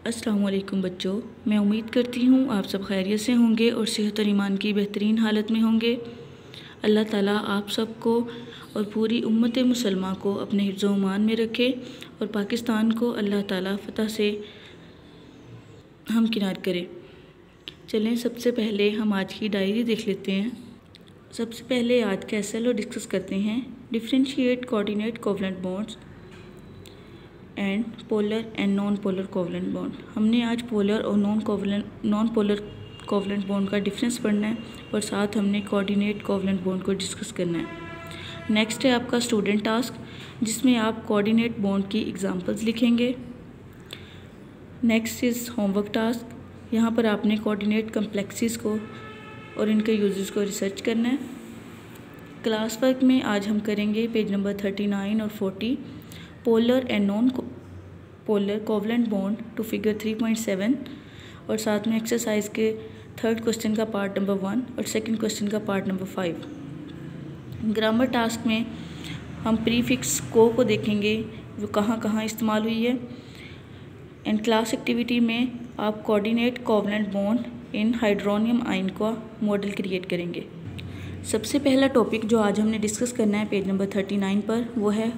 अस्सलाम वालेकुम बच्चों, मैं उम्मीद करती हूँ आप सब खैरियत से होंगे और सेहत और ईमान की बेहतरीन हालत में होंगे। अल्लाह ताला आप सबको और पूरी उम्मत मुसलमा को अपने हिफ्ज़ व अमान में रखे और पाकिस्तान को अल्लाह ताला फ़तह से हमकिनार करे। चलें, सबसे पहले हम आज की डायरी देख लेते हैं। सबसे पहले आज का SLO डिस्कस करते हैं। Differentiate coordinate covalent bonds and polar and non polar covalent bond. हमने आज पोलर और नॉन पोलर कोवलेंट बॉन्ड का डिफरेंस पढ़ना है और साथ हमने कोऑर्डिनेट कोवलेंट बॉन्ड को डिस्कस करना है। नेक्स्ट है आपका स्टूडेंट टास्क, जिसमें आप कोऑर्डिनेट बॉन्ड की एग्जांपल्स लिखेंगे। नेक्स्ट इज़ होमवर्क टास्क, यहाँ पर आपने कोऑर्डिनेट कम्प्लेक्सेस को और इनके यूजेस को रिसर्च करना है। क्लास वर्क में आज हम करेंगे पेज नंबर 39 और 40, polar and non polar covalent bond to figure 3.7 और साथ में एक्सरसाइज के थर्ड क्वेश्चन का पार्ट नंबर 1 और सेकंड क्वेश्चन का पार्ट नंबर 5। ग्रामर टास्क में हम प्रीफिक्स को देखेंगे, वो कहाँ कहाँ इस्तेमाल हुई है। एंड क्लास एक्टिविटी में आप कोऑर्डिनेट कोवलेंट बॉन्ड इन हाइड्रोनियम आयन का मॉडल क्रिएट करेंगे। सबसे पहला टॉपिक जो आज हमने डिस्कस करना है पेज नंबर 39 पर, वो है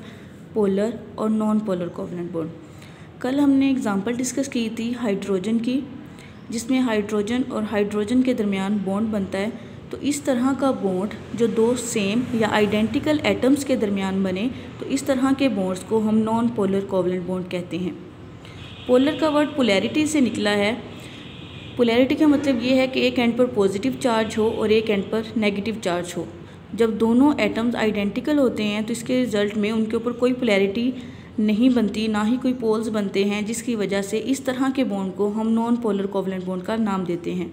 पोलर और नॉन पोलर कोवलेंट बॉन्ड। कल हमने एग्जांपल डिस्कस की थी हाइड्रोजन की, जिसमें हाइड्रोजन और हाइड्रोजन के दरमियान बॉन्ड बनता है। तो इस तरह का बॉन्ड जो दो सेम या आइडेंटिकल एटम्स के दरमियान बने, तो इस तरह के बॉन्ड्स को हम नॉन पोलर कोवलेंट बॉन्ड कहते हैं। पोलर का वर्ड पोलैरिटी से निकला है। पोलैरिटी का मतलब ये है कि एक एंड पर पॉजिटिव चार्ज हो और एक एंड पर नेगेटिव चार्ज हो। जब दोनों एटम्स आइडेंटिकल होते हैं तो इसके रिज़ल्ट में उनके ऊपर कोई पोलैरिटी नहीं बनती, ना ही कोई पोल्स बनते हैं, जिसकी वजह से इस तरह के बॉन्ड को हम नॉन पोलर कोवलेंट बॉन्ड का नाम देते हैं।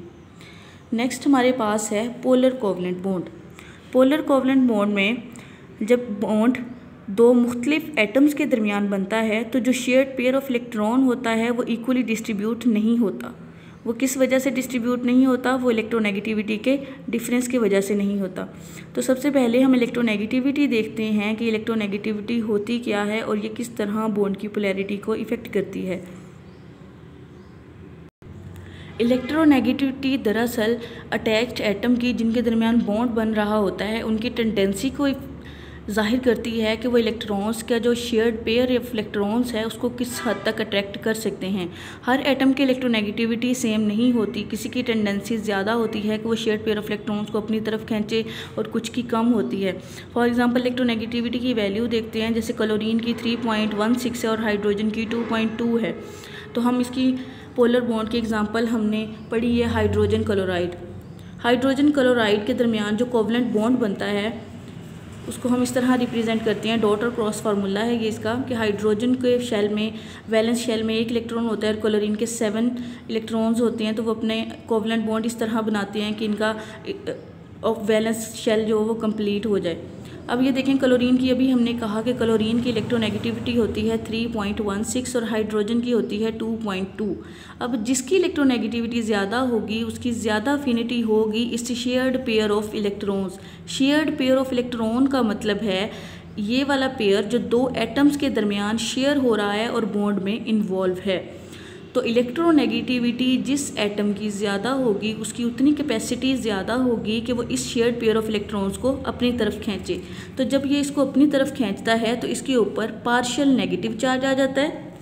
नेक्स्ट हमारे पास है polar covalent bond. Polar covalent bond में जब बॉन्ड दो मुख्तलिफ एटम्स के दरमियान बनता है तो जो शेयर्ड पेयर ऑफ इलेक्ट्रॉन होता है वो इक्वली डिस्ट्रीब्यूट नहीं होता। वो किस वजह से डिस्ट्रीब्यूट नहीं होता? वो इलेक्ट्रोनेगेटिविटी के डिफरेंस की वजह से नहीं होता। तो सबसे पहले हम इलेक्ट्रोनेगेटिविटी देखते हैं कि इलेक्ट्रोनेगेटिविटी होती क्या है और ये किस तरह बॉन्ड की पोलैरिटी को इफ़ेक्ट करती है। इलेक्ट्रोनेगेटिविटी दरअसल अटैच्ड एटम की जिनके दरमियान बॉन्ड बन रहा होता है उनकी टेंडेंसी को ज़ाहिर करती है कि वो इलेक्ट्रॉन्स का जो शेयर्ड पेयर ऑफ इलेक्ट्रॉन्स है उसको किस हद तक अट्रैक्ट कर सकते हैं। हर एटम की इलेक्ट्रोनेगेटिविटी सेम नहीं होती, किसी की टेंडेंसी ज़्यादा होती है कि वो शेयर्ड पेयर ऑफ इलेक्ट्रॉन्स को अपनी तरफ खींचे और कुछ की कम होती है। फॉर एग्जांपल इलेक्ट्रोनेगेटिविटी की वैल्यू देखते हैं, जैसे क्लोरीन की 3.16 है और हाइड्रोजन की 2.2 है। तो हम इसकी पोलर बॉन्ड की एग्जाम्पल हमने पढ़ी है हाइड्रोजन क्लोराइड। हाइड्रोजन क्लोराइड के दरमियान जो कोवलेंट बॉन्ड बनता है उसको हम इस तरह रिप्रेजेंट करते हैं। डॉट और क्रॉस फार्मूला है ये इसका कि हाइड्रोजन के शेल में, वैलेंस शेल में 1 इलेक्ट्रॉन होता है और क्लोरीन के 7 इलेक्ट्रॉन्स होते हैं। तो वो अपने कोवलेंट बॉन्ड इस तरह बनाते हैं कि इनका वैलेंस शेल जो वो कंप्लीट हो जाए। अब ये देखें, क्लोरीन की अभी हमने कहा कि क्लोरीन की इलेक्ट्रोनेगेटिविटी होती है 3.16 और हाइड्रोजन की होती है 2.2। अब जिसकी इलेक्ट्रोनेगेटिविटी ज़्यादा होगी उसकी ज़्यादा अफिनिटी होगी इस shared pair of electrons. Shared pair of electron का मतलब है ये वाला पेयर जो दो एटम्स के दरमियान शेयर हो रहा है और बॉन्ड में इन्वॉल्व है। तो इलेक्ट्रोनेगेटिविटी जिस एटम की ज़्यादा होगी उसकी उतनी कैपेसिटी ज़्यादा होगी कि वो इस शेयर्ड पेयर ऑफ इलेक्ट्रॉन्स को अपनी तरफ खींचे। तो जब ये इसको अपनी तरफ खींचता है तो इसके ऊपर पार्शियल नेगेटिव चार्ज आ जाता है।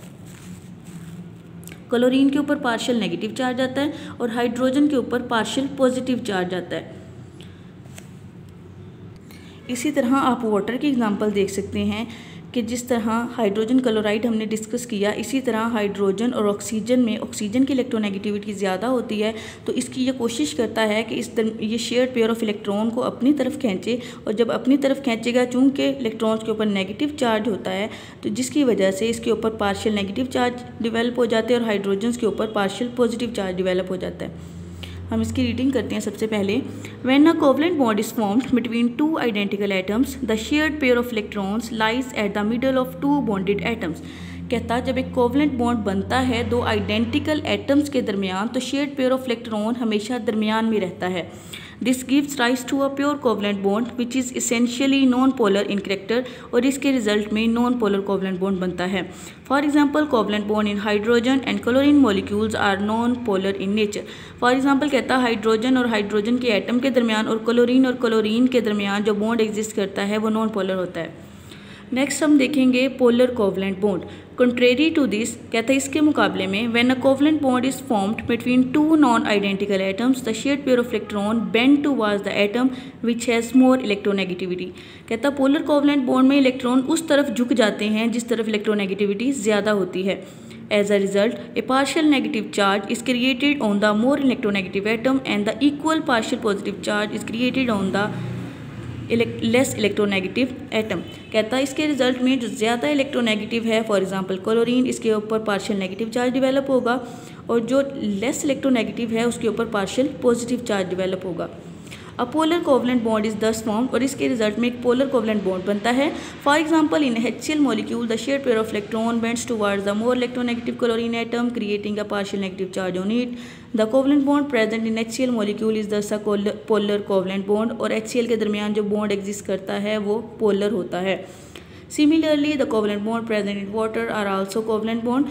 क्लोरीन के ऊपर पार्शियल नेगेटिव चार्ज आता है और हाइड्रोजन के ऊपर पार्शियल पॉजिटिव चार्ज आता है। इसी तरह आप वाटर की एग्जांपल देख सकते हैं कि जिस तरह हाइड्रोजन क्लोराइड हमने डिस्कस किया, इसी तरह हाइड्रोजन और ऑक्सीजन में ऑक्सीजन की इलेक्ट्रोनेगेटिविटी ज़्यादा होती है। तो इसकी ये कोशिश करता है कि ये शेयर्ड पेयर ऑफ इलेक्ट्रॉन को अपनी तरफ खींचे, और जब अपनी तरफ खींचेगा चूँकि इलेक्ट्रॉन्स के ऊपर नेगेटिव चार्ज होता है तो जिसकी वजह से इसके ऊपर पार्शियल नेगेटिव चार्ज डिवेल्प हो जाते हैं और हाइड्रोजन के ऊपर पार्शियल पॉजिटिव चार्ज डिवेल्प हो जाता है। हम इसकी रीडिंग करते हैं। सबसे पहले, when a covalent bond is formed between two identical atoms the shared pair of electrons lies at the middle of two bonded atoms. कहता जब एक कोवलेंट बॉन्ड बनता है दो आइडेंटिकल एटम्स के दरमियान तो शेयर्ड पेयर ऑफ इलेक्ट्रॉन हमेशा दरमियान में रहता है। This gives rise to a pure covalent bond which is essentially non polar in character, और इसके रिजल्ट में नॉन पोलर कोवलेंट बॉन्ड बनता है। For example covalent bond in hydrogen and chlorine molecules are non polar in nature. For example कहता है hydrogen और hydrogen के atom के दरमियान और क्लोरीन के दरमियान जो बॉन्ड एग्जिस्ट करता है वो नॉन पोलर होता है। नेक्स्ट हम देखेंगे polar covalent bond. Contrary to this कहता है इसके मुकाबले में when a covalent bond is formed between two non identical atoms the shared pair of electron bend towards the atom which has more electronegativity. कहता है polar covalent bond में electron उस तरफ झुक जाते हैं जिस तरफ इलेक्ट्रोनेगेटिविटी ज़्यादा होती है। As a result, a partial negative charge is created on the more electronegative atom and the equal partial positive charge is created on the less electronegative atom. कहता है इसके रिजल्ट में जो ज़्यादा इलेक्ट्रोनेगेटिव है, फॉर एग्जांपल क्लोरीन, इसके ऊपर partial negative charge develop होगा, और जो लेस इलेक्ट्रोनेगेटिव है उसके ऊपर पार्शियल पॉजिटिव चार्ज डेवलप होगा। अ पोलर कोवलेंट बॉन्ड इज दस फॉर्म, और इसके रिजल्ट में एक पोलर कोवलेंट बॉन्ड बनता है। For example in HCl molecule the shared pair of electron bends towards the more electronegative chlorine atom creating a partial negative charge on it. The covalent bond present in HCl molecule is thus a polar covalent bond, और HCl के दरमियान जो bond exist करता है वो polar होता है। Similarly the covalent bond present in water are also covalent bond.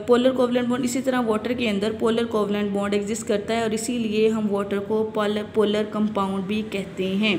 Polar covalent bond, इसी तरह वाटर के अंदर पोलर कोवलेंट बॉन्ड एग्जिस्ट करता है, और इसीलिए हम वाटर को पोलर कंपाउंड भी कहते हैं।